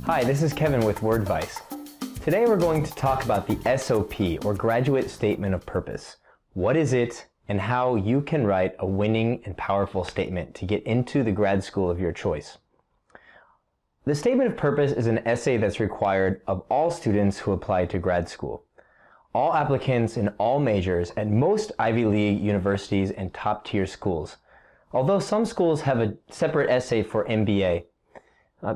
Hi, this is Kevin with WordVice. Today we're going to talk about the SOP, or Graduate Statement of Purpose. What is it, and how you can write a winning and powerful statement to get into the grad school of your choice. The Statement of Purpose is an essay that's required of all students who apply to grad school. All applicants in all majors at most Ivy League universities and top-tier schools. Although some schools have a separate essay for MBA.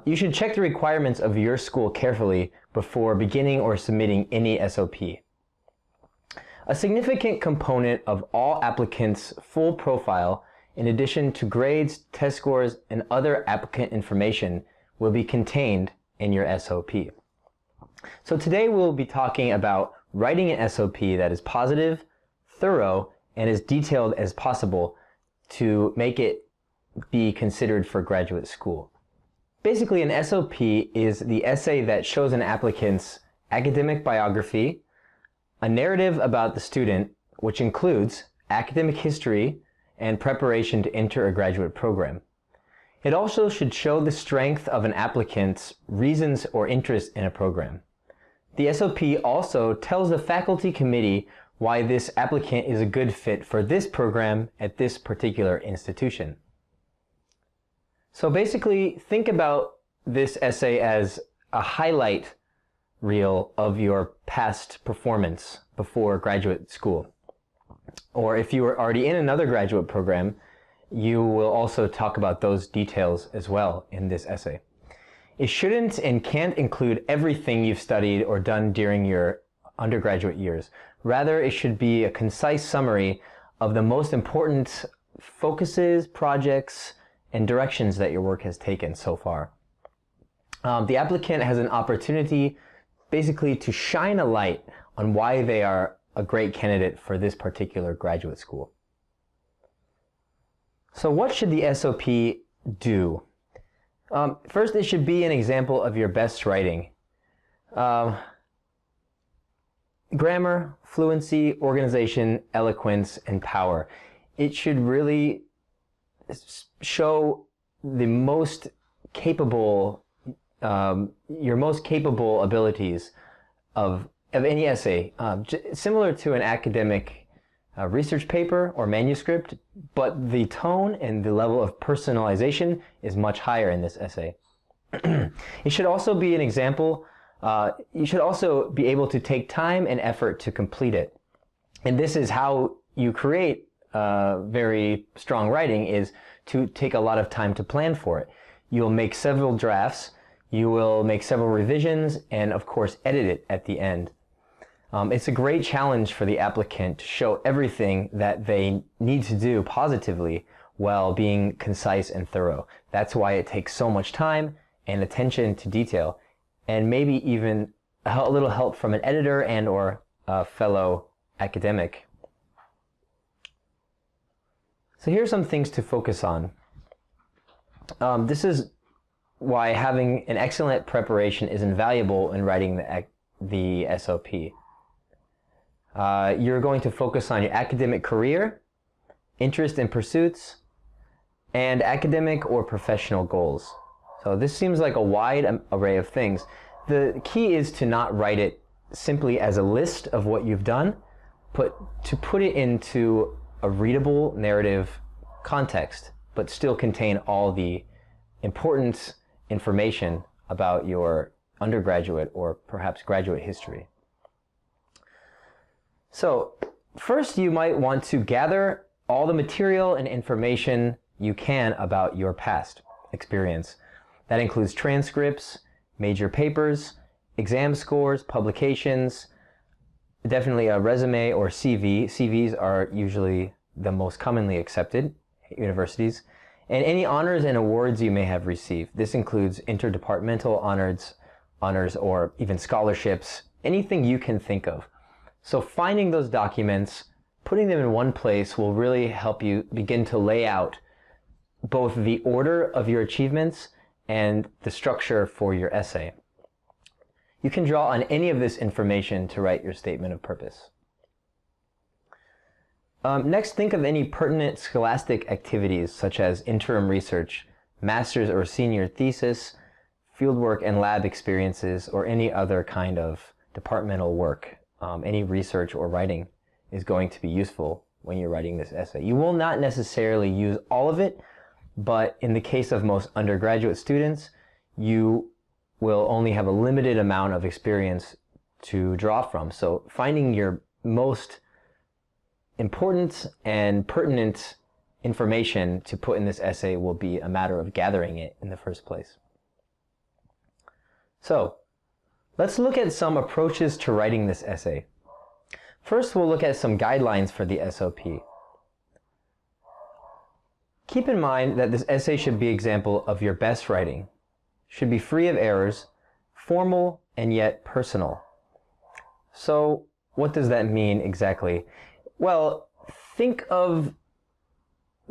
You should check the requirements of your school carefully before beginning or submitting any SOP. A significant component of all applicants' full profile, in addition to grades, test scores, and other applicant information, will be contained in your SOP. So today we'll be talking about writing an SOP that is positive, thorough, and as detailed as possible to make it be considered for graduate school. Basically, an SOP is the essay that shows an applicant's academic biography, a narrative about the student, which includes academic history and preparation to enter a graduate program. It also should show the strength of an applicant's reasons or interest in a program. The SOP also tells the faculty committee why this applicant is a good fit for this program at this particular institution. So basically, think about this essay as a highlight reel of your past performance before graduate school. Or if you are already in another graduate program, you will also talk about those details as well in this essay. It shouldn't and can't include everything you've studied or done during your undergraduate years. Rather, it should be a concise summary of the most important focuses, projects, and directions that your work has taken so far. The applicant has an opportunity basically to shine a light on why they are a great candidate for this particular graduate school. So what should the SOP do? First, it should be an example of your best writing. Grammar, fluency, organization, eloquence, and power. It should really show the most capable, your most capable abilities of any essay, similar to an academic research paper or manuscript, but the tone and the level of personalization is much higher in this essay. It should also be an example. You should also be able to take time and effort to complete it. And this is how you create very strong writing, is to take a lot of time to plan for it. You'll make several drafts, you will make several revisions, and of course edit it at the end. It's a great challenge for the applicant to show everything that they need to do positively while being concise and thorough. That's why it takes so much time and attention to detail, and maybe even a little help from an editor and or a fellow academic. So here's some things to focus on. This is why having an excellent preparation is invaluable in writing the SOP. You're going to focus on your academic career, interest and pursuits, and academic or professional goals. So this seems like a wide array of things. The key is to not write it simply as a list of what you've done, but to put it into a readable narrative context, but still contain all the important information about your undergraduate or perhaps graduate history. So first, you might want to gather all the material and information you can about your past experience. That includes transcripts, major papers, exam scores, publications, definitely a resume or CV. CVs are usually the most commonly accepted at universities, and any honors and awards you may have received. This includes interdepartmental honors or even scholarships, anything you can think of. So finding those documents, putting them in one place will really help you begin to lay out both the order of your achievements and the structure for your essay. You can draw on any of this information to write your statement of purpose. Next, think of any pertinent scholastic activities such as interim research, master's or senior thesis, fieldwork and lab experiences or any other kind of departmental work. Any research or writing is going to be useful when you're writing this essay. You will not necessarily use all of it, but in the case of most undergraduate students, you will only have a limited amount of experience to draw from. So finding your most important and pertinent information to put in this essay will be a matter of gathering it in the first place. So, let's look at some approaches to writing this essay. First, we'll look at some guidelines for the SOP. Keep in mind that this essay should be an example of your best writing. Should be free of errors, formal, and yet personal. So, what does that mean exactly? Well, think of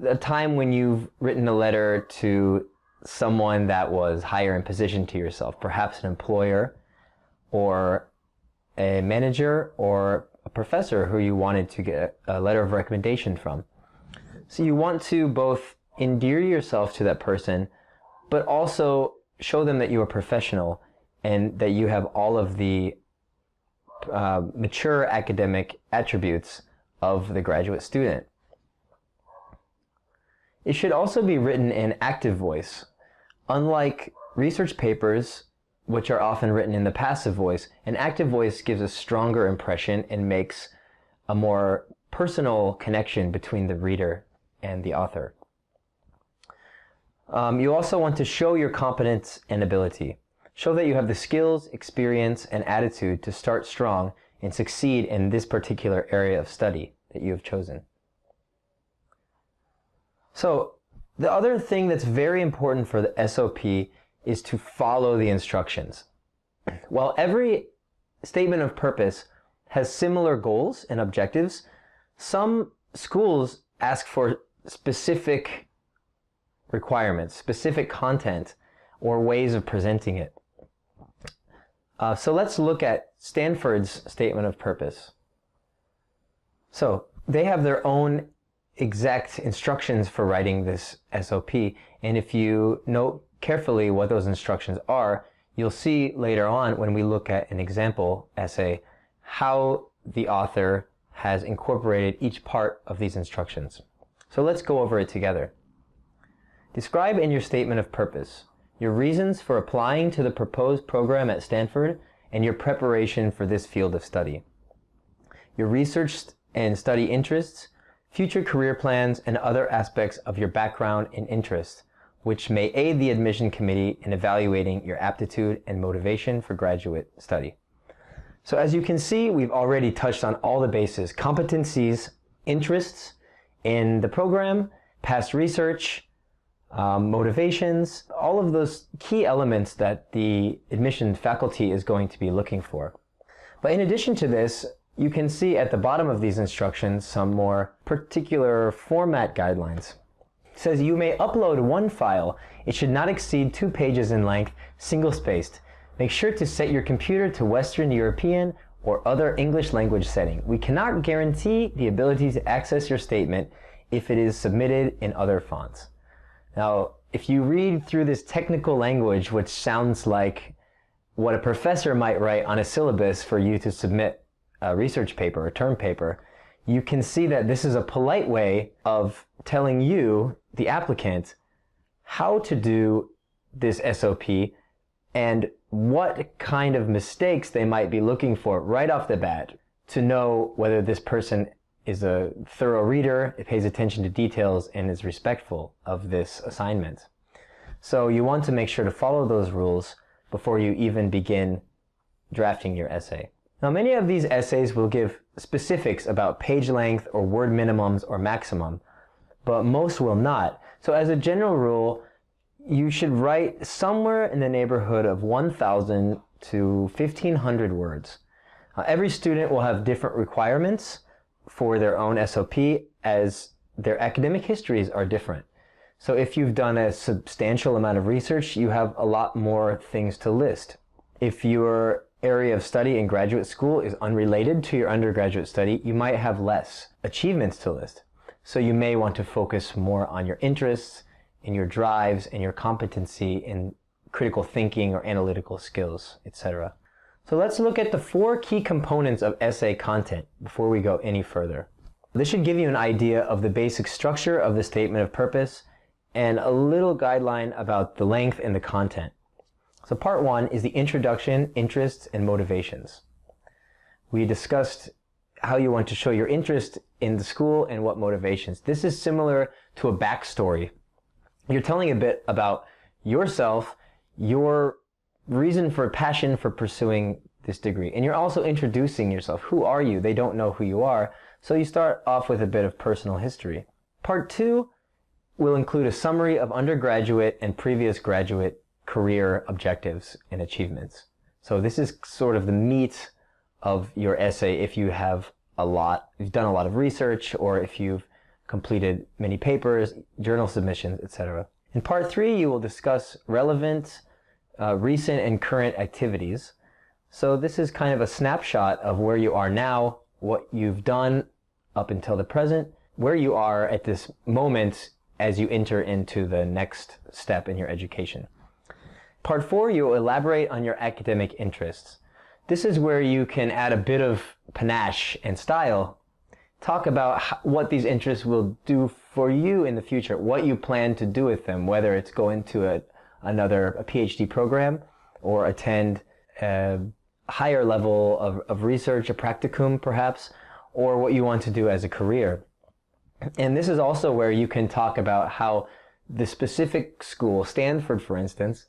a time when you've written a letter to someone that was higher in position to yourself, perhaps an employer or a manager or a professor who you wanted to get a letter of recommendation from. So you want to both endear yourself to that person, but also show them that you are professional and that you have all of the mature academic attributes of the graduate student. It should also be written in active voice. Unlike research papers, which are often written in the passive voice, an active voice gives a stronger impression and makes a more personal connection between the reader and the author. You also want to show your competence and ability. Show that you have the skills, experience, and attitude to start strong and succeed in this particular area of study that you have chosen. So, the other thing that's very important for the SOP is to follow the instructions. While every statement of purpose has similar goals and objectives, some schools ask for specific requirements, specific content, or ways of presenting it. So let's look at Stanford's statement of purpose. So they have their own exact instructions for writing this SOP, and if you note carefully what those instructions are, you'll see later on when we look at an example essay how the author has incorporated each part of these instructions. So let's go over it together. Describe in your statement of purpose your reasons for applying to the proposed program at Stanford and your preparation for this field of study. Your research and study interests, future career plans, and other aspects of your background and interest, which may aid the admission committee in evaluating your aptitude and motivation for graduate study. So as you can see, we've already touched on all the bases: competencies, interests in the program, past research, motivations, all of those key elements that the admission faculty is going to be looking for. But in addition to this, you can see at the bottom of these instructions some more particular format guidelines. It says you may upload one file. It should not exceed 2 pages in length, single-spaced. Make sure to set your computer to Western European or other English language setting. We cannot guarantee the ability to access your statement if it is submitted in other fonts. Now, if you read through this technical language, which sounds like what a professor might write on a syllabus for you to submit a research paper or term paper, you can see that this is a polite way of telling you, the applicant, how to do this SOP and what kind of mistakes they might be looking for right off the bat to know whether this person is a thorough reader, it pays attention to details, and is respectful of this assignment. So you want to make sure to follow those rules before you even begin drafting your essay. Now, many of these essays will give specifics about page length or word minimums or maximum, but most will not. So as a general rule, you should write somewhere in the neighborhood of 1,000 to 1,500 words. Every student will have different requirements for their own SOP, as their academic histories are different. So if you've done a substantial amount of research, you have a lot more things to list. If your area of study in graduate school is unrelated to your undergraduate study, you might have less achievements to list. So you may want to focus more on your interests and your drives and your competency in critical thinking or analytical skills, etc. So let's look at the 4 key components of essay content before we go any further. This should give you an idea of the basic structure of the statement of purpose and a little guideline about the length and the content. So part 1 is the introduction, interests, and motivations. We discussed how you want to show your interest in the school and what motivations. This is similar to a backstory. You're telling a bit about yourself, your reason for passion for pursuing this degree. And you're also introducing yourself. Who are you? They don't know who you are. So you start off with a bit of personal history. Part 2 will include a summary of undergraduate and previous graduate career objectives and achievements. So this is sort of the meat of your essay if you have you've done a lot of research, or if you've completed many papers, journal submissions, etc. In part 3, you will discuss relevant, recent and current activities. So this is kind of a snapshot of where you are now, what you've done up until the present, where you are at this moment as you enter into the next step in your education. Part 4, you will elaborate on your academic interests. This is where you can add a bit of panache and style. Talk about what these interests will do for you in the future, what you plan to do with them, whether it's go into a PhD program or attend a higher level of research, a practicum perhaps, or what you want to do as a career. And this is also where you can talk about how the specific school, Stanford for instance,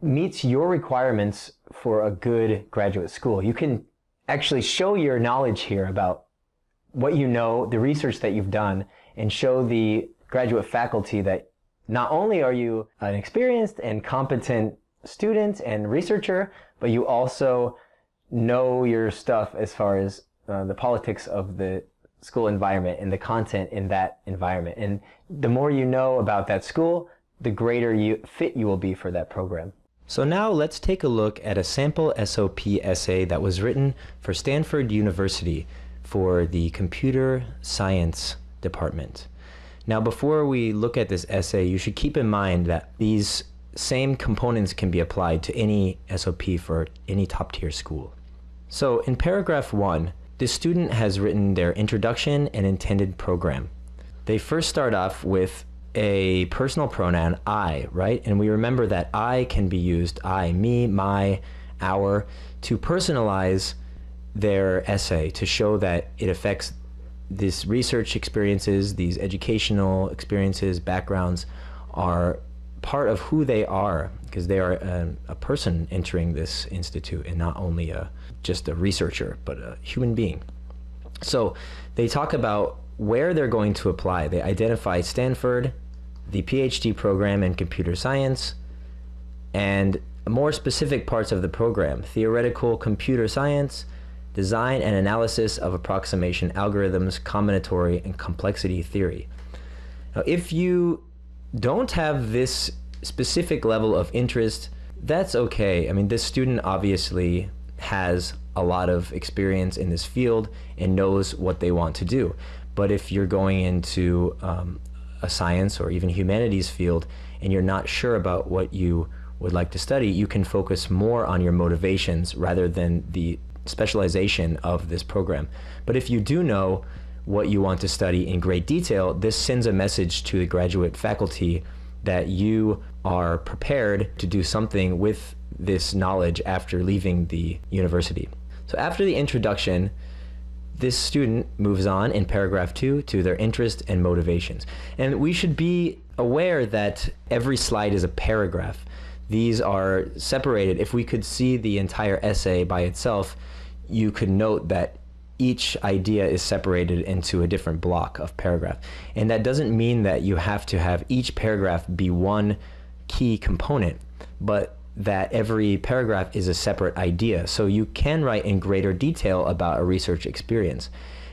meets your requirements for a good graduate school. You can actually show your knowledge here about what you know, the research that you've done, and show the graduate faculty that not only are you an experienced and competent student and researcher, but you also know your stuff as far as the politics of the school environment and the content in that environment. And the more you know about that school, the greater fit you will be for that program. So now let's take a look at a sample SOP essay that was written for Stanford University for the computer science department. Now before we look at this essay, you should keep in mind that these same components can be applied to any SOP for any top-tier school. So in paragraph 1, the student has written their introduction and intended program. They first start off with a personal pronoun, I, right? And we remember that I can be used, I, me, my, our, to personalize their essay, to show that it affects these research experiences, these educational experiences, backgrounds are part of who they are, because they are a person entering this institute and not only just a researcher, but a human being. So they talk about where they're going to apply. They identify Stanford, the PhD program in computer science, and more specific parts of the program: theoretical computer science, design and analysis of approximation algorithms, combinatory and complexity theory. Now, if you don't have this specific level of interest, that's okay. I mean, this student obviously has a lot of experience in this field and knows what they want to do. But if you're going into a science or even humanities field and you're not sure about what you would like to study, you can focus more on your motivations rather than the specialization of this program. But if you do know what you want to study in great detail, this sends a message to the graduate faculty that you are prepared to do something with this knowledge after leaving the university. So after the introduction, this student moves on in paragraph 2 to their interest and motivations. And we should be aware that every slide is a paragraph. These are separated. If we could see the entire essay by itself, you could note that each idea is separated into a different block of paragraph. And that doesn't mean that you have to have each paragraph be one key component, but that every paragraph is a separate idea. So you can write in greater detail about a research experience.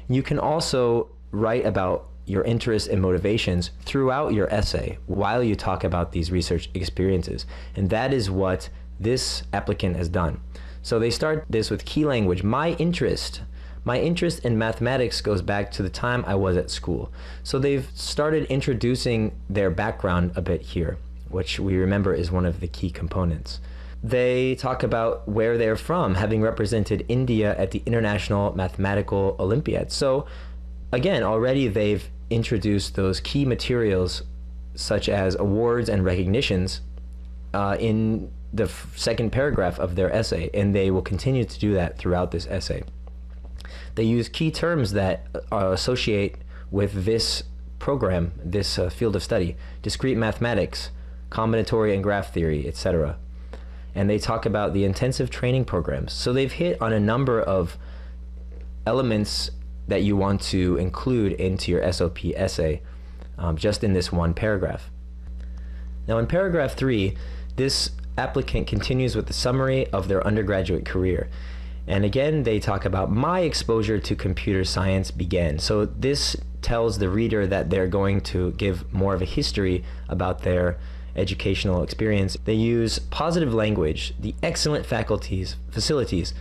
You can also write about your interests and motivations throughout your essay while you talk about these research experiences. And that is what this applicant has done. So they start this with key language. My interest in mathematics goes back to the time I was at school. So they've started introducing their background a bit here. which we remember is one of the key components. They talk about where they're from, having represented India at the International Mathematical Olympiad. So again, already they've introduced those key materials such as awards and recognitions in the second paragraph of their essay, and they will continue to do that throughout this essay. They use key terms that associate with this program, this field of study: discrete mathematics, combinatory and graph theory, etc. And they talk about the intensive training programs. So they've hit on a number of elements that you want to include into your SOP essay just in this one paragraph. Now in paragraph 3, this applicant continues with the summary of their undergraduate career. And again, they talk about my exposure to computer science began. So this tells the reader that they're going to give more of a history about their educational experience. They use positive language. The excellent facilities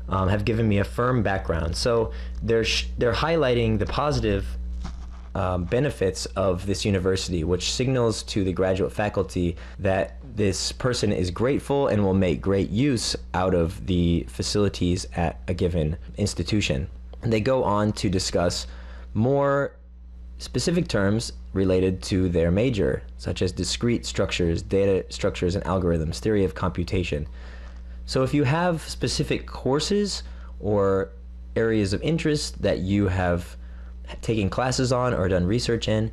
have given me a firm background. So they're highlighting the positive benefits of this university, which signals to the graduate faculty that this person is grateful and will make great use out of the facilities at a given institution. And they go on to discuss more specific terms related to their major, such as discrete structures, data structures and algorithms, theory of computation. So if you have specific courses or areas of interest that you have taken classes on or done research in,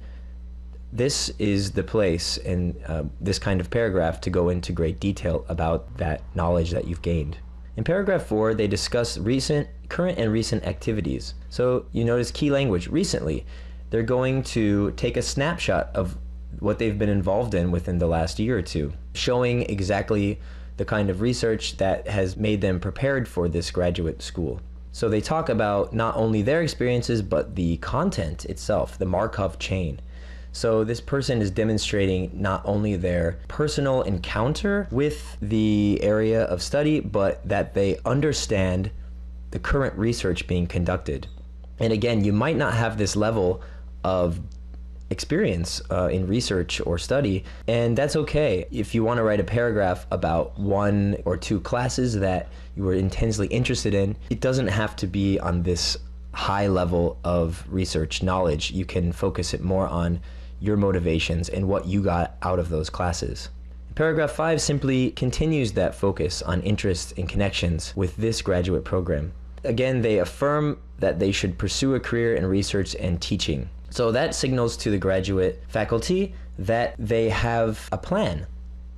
this is the place in this kind of paragraph to go into great detail about that knowledge that you've gained. In paragraph 4, they discuss current and recent activities. So you notice key language, recently. They're going to take a snapshot of what they've been involved in within the last year or two, showing exactly the kind of research that has made them prepared for this graduate school. So they talk about not only their experiences, but the content itself, the Markov chain. So this person is demonstrating not only their personal encounter with the area of study, but that they understand the current research being conducted. And again, you might not have this level of experience in research or study, and that's okay. If you want to write a paragraph about 1 or 2 classes that you were intensely interested in, it doesn't have to be on this high level of research knowledge. You can focus it more on your motivations and what you got out of those classes. Paragraph 5 simply continues that focus on interests and connections with this graduate program. Again, they affirm that they should pursue a career in research and teaching. So that signals to the graduate faculty that they have a plan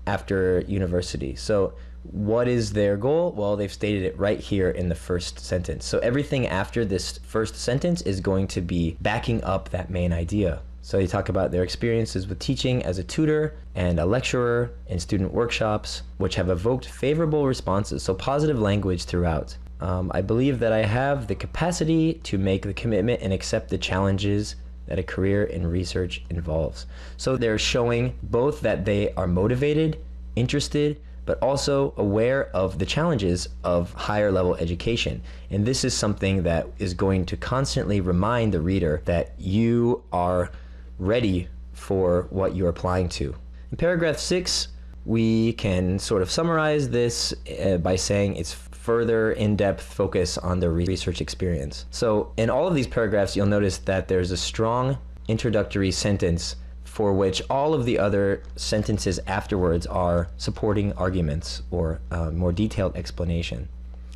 after university. So what is their goal? Well, they've stated it right here in the first sentence. So everything after this first sentence is going to be backing up that main idea. So they talk about their experiences with teaching as a tutor and a lecturer in student workshops, which have evoked favorable responses. So positive language throughout. I believe that I have the capacity to make the commitment and accept the challenges that a career in research involves. So they're showing both that they are motivated, interested, but also aware of the challenges of higher level education. And this is something that is going to constantly remind the reader that you are ready for what you're applying to. In paragraph 6, we can sort of summarize this by saying it's further in-depth focus on the research experience. So in all of these paragraphs, you'll notice that there's a strong introductory sentence for which all of the other sentences afterwards are supporting arguments or more detailed explanation.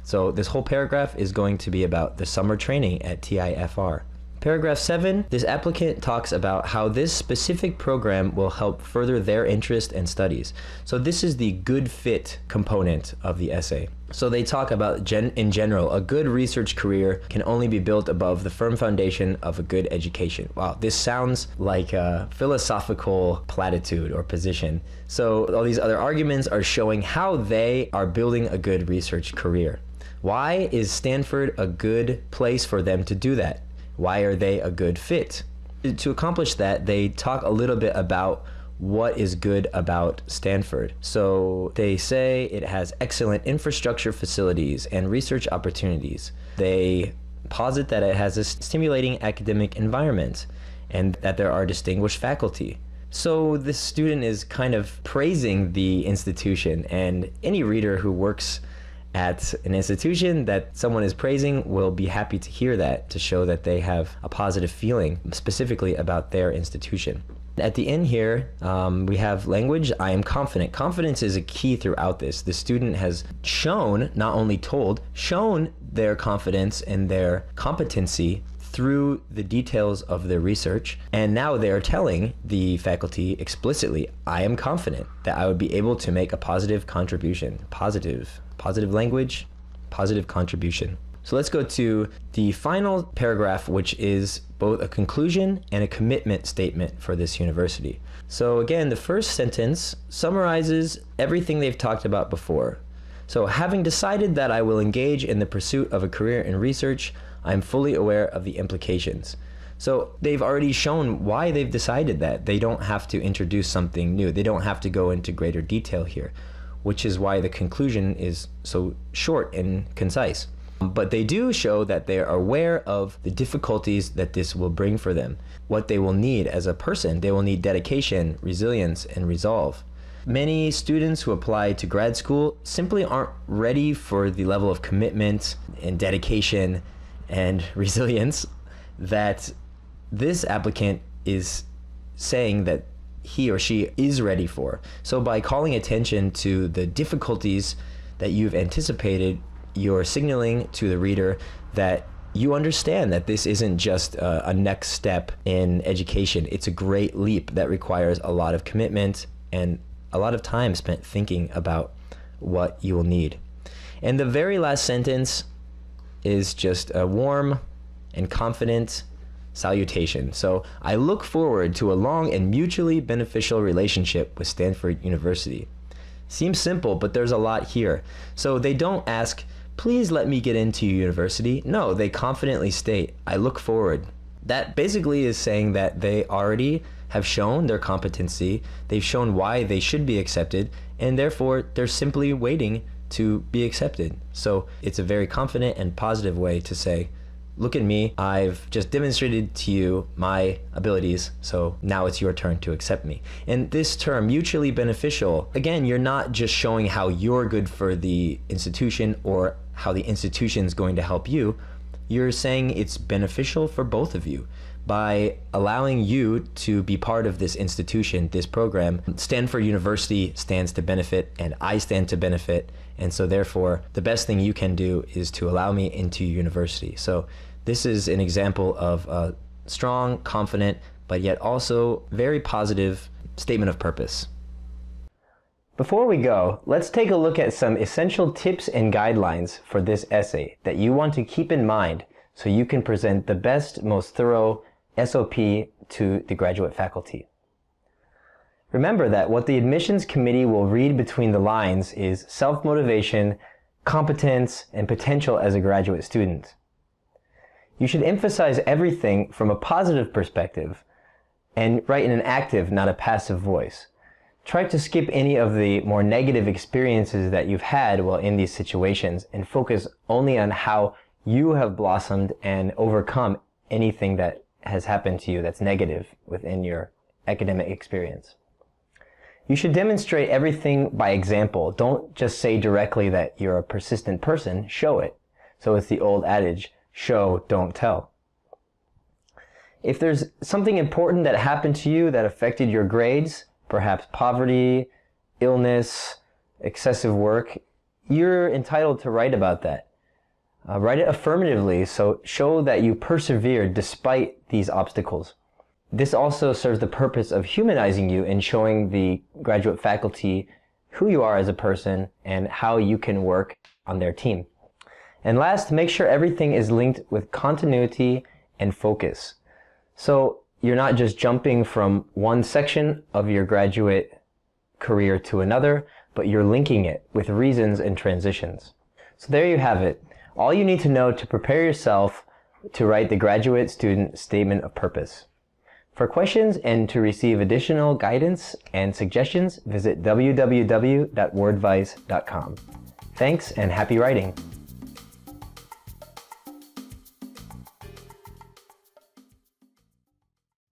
So this whole paragraph is going to be about the summer training at TIFR. Paragraph 7, this applicant talks about how this specific program will help further their interest and studies. So this is the good fit component of the essay. So they talk about, in general, a good research career can only be built above the firm foundation of a good education. Wow, this sounds like a philosophical platitude or position. So all these other arguments are showing how they are building a good research career. Why is Stanford a good place for them to do that? Why are they a good fit? To accomplish that, they talk a little bit about what is good about Stanford. So they say it has excellent infrastructure facilities and research opportunities. They posit that it has a stimulating academic environment and that there are distinguished faculty. So this student is kind of praising the institution, and any reader who works at an institution that someone is praising will be happy to hear that, to show that they have a positive feeling specifically about their institution. At the end here, we have language. I am confident. Confidence is a key throughout this. The student has shown, not only told, shown their confidence and their competency through the details of their research, and now they are telling the faculty explicitly, I am confident that I would be able to make a positive contribution. Positive language, positive contribution. So let's go to the final paragraph, which is both a conclusion and a commitment statement for this university. So again, the first sentence summarizes everything they've talked about before. So having decided that I will engage in the pursuit of a career in research, I am fully aware of the implications. So they've already shown why they've decided that. They don't have to introduce something new. They don't have to go into greater detail here, which is why the conclusion is so short and concise. But they do show that they are aware of the difficulties that this will bring for them, what they will need as a person. They will need dedication, resilience, and resolve. Many students who apply to grad school simply aren't ready for the level of commitment and dedication and resilience that this applicant is saying that he or she is ready for. So by calling attention to the difficulties that you've anticipated, you're signaling to the reader that you understand that this isn't just a next step in education. It's a great leap that requires a lot of commitment and a lot of time spent thinking about what you will need. And the very last sentence is just a warm and confident salutation. So I look forward to a long and mutually beneficial relationship with Stanford University. Seems simple, but there's a lot here. So they don't ask, please let me get into your university. No, they confidently state, I look forward. That basically is saying that they already have shown their competency, they've shown why they should be accepted, and therefore they're simply waiting to be accepted. So it's a very confident and positive way to say, look at me, I've just demonstrated to you my abilities, so now it's your turn to accept me. And this term, mutually beneficial, again, you're not just showing how you're good for the institution or how the institution's going to help you. You're saying it's beneficial for both of you. By allowing you to be part of this institution, this program, Stanford University stands to benefit and I stand to benefit. And so therefore, the best thing you can do is to allow me into your university. So this is an example of a strong, confident, but yet also very positive statement of purpose. Before we go, let's take a look at some essential tips and guidelines for this essay that you want to keep in mind so you can present the best, most thorough SOP to the graduate faculty. Remember that what the admissions committee will read between the lines is self-motivation, competence, and potential as a graduate student. You should emphasize everything from a positive perspective and write in an active, not a passive voice. Try to skip any of the more negative experiences that you've had while in these situations and focus only on how you have blossomed and overcome anything that has happened to you that's negative within your academic experience. You should demonstrate everything by example. Don't just say directly that you're a persistent person, show it. So it's the old adage, show, don't tell. If there's something important that happened to you that affected your grades, perhaps poverty, illness, excessive work, you're entitled to write about that. Write it affirmatively, so show that you persevered despite these obstacles. This also serves the purpose of humanizing you and showing the graduate faculty who you are as a person and how you can work on their team. And last, make sure everything is linked with continuity and focus. So you're not just jumping from one section of your graduate career to another, but you're linking it with reasons and transitions. So there you have it. All you need to know to prepare yourself to write the graduate student statement of purpose. For questions and to receive additional guidance and suggestions, visit www.wordvice.com. Thanks and happy writing!